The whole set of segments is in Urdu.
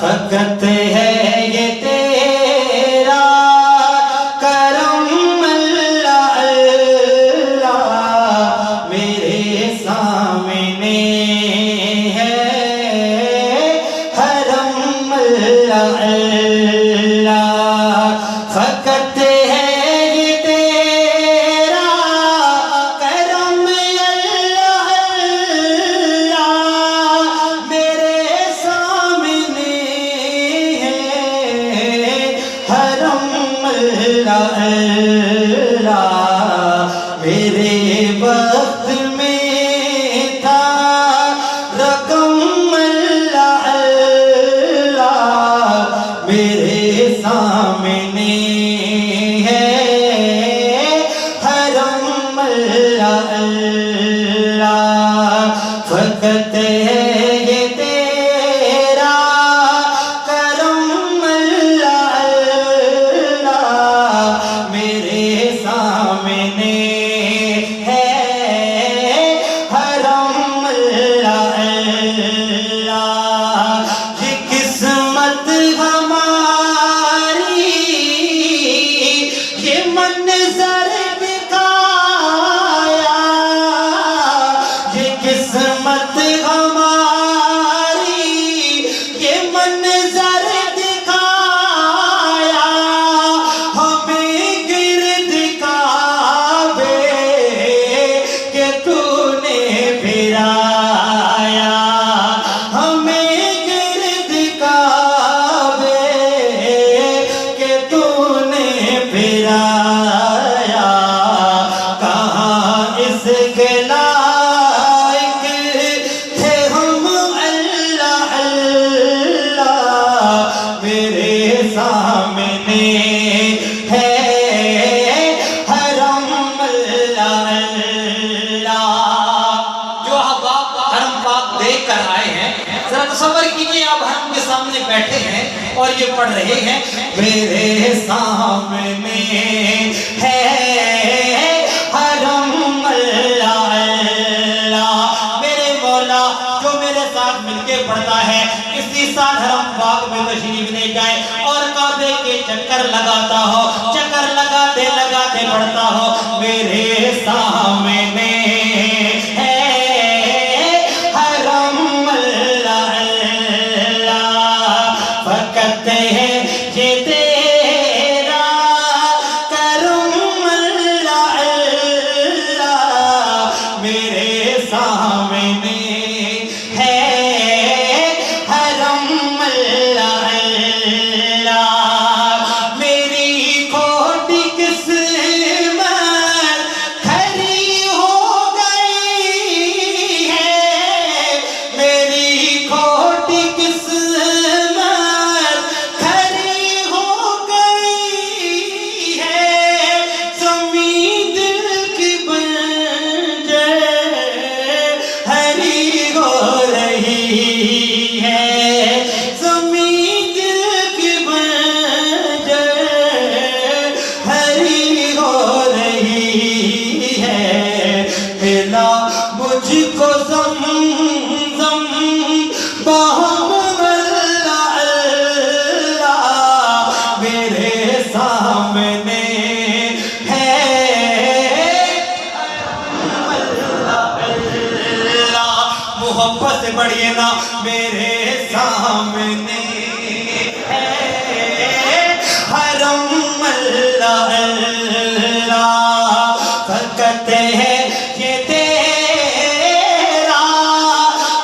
فقط ہے یہ تیرا کرم اللہ اللہ میرے سامنے ہے حرم اللہ اللہ فقط ہے یہ تیرا کرم اللہ اللہ میرے سامنے ہے حرم اللہ اللہ میرے وقت میں تھا رقم اللہ اللہ میرے سامنے ہے حرم اللہ اللہ فقط ہے یہ تیرا کرم اللہ اللہ میرے سامنے ہے حرم اللہ اللہ یہ قسمت ہماری یہ منظر دکھایا یہ قسمت ہماری یہ منظر دکھایا ہمیں گرد کعبے کہ تو نے پھرایا ہمیں گرد کعبے کہ تو نے پھرایا کہاں اس کے لائق تھے ہم اللہ اللہ میرے سامنے ہے حرم اللہ اللہ جو احباب حرم پاک دیکھ کر آئے ہیں ذرا تصور کیجئے آپ حرم کے سامنے بیٹھے ہیں اور یہ پڑھ رہے ہیں میرے سامنے ہے حرم اللہ اللہ میرے مولا جو میرے ساتھ مل کے پڑھتا ہے اسی ساتھ حرم پاک میں تشریف لے جائے اور کعبے کے چکر لگاتا ہو چکر لگاتے لگاتے پڑھتا ہو میرے سامنے ہے حرم اللہ اللہ فقط ہے یہ تیرا کرم اللہ اللہ میرے سامنے ہے حرم اللہ اللہ میری کھوٹی قسمت کھری ہو گئی ہے میری کھوٹی قسمت کھری ہو گئی ہے زمین دل کی بنجر ہری ہو رہی ہے زمین دل کی بنجر ہری ہو رہی ہے ملا مجھ کو زمزم بہم اللہ اللہ میرے سامنے ہے اللہ محبت سے بڑھئے نا میرے سامنے ہے حرم اللہ اللہ فقط ہے یہ تیرا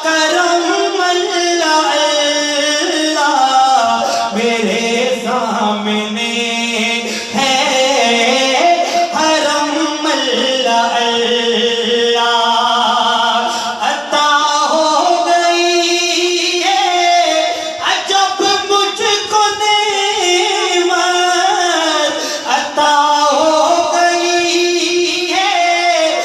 کرم اللہ اللہ میرے سامنے ہے حرم اللہ اللہ عطا ہو گئی ہے عجب مجھ کو نعمت عطا ہو گئی ہے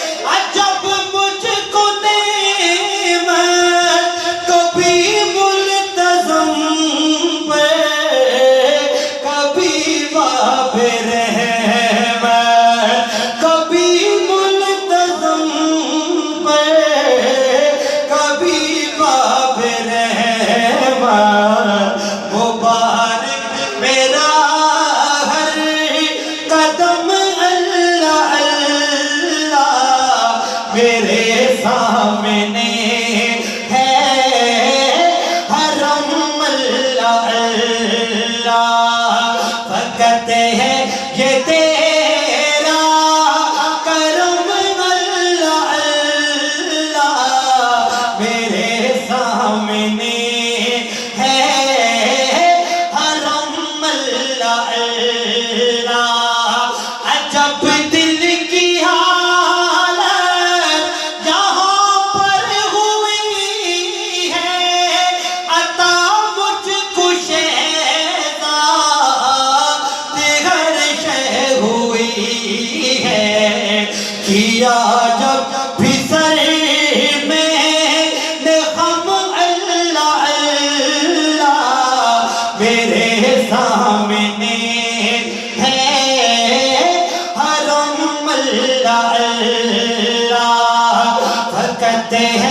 لیا جب بھی سر میں غم اللہ اللہ میرے سامنے ہے حرم اللہ اللہ کہتے ہیں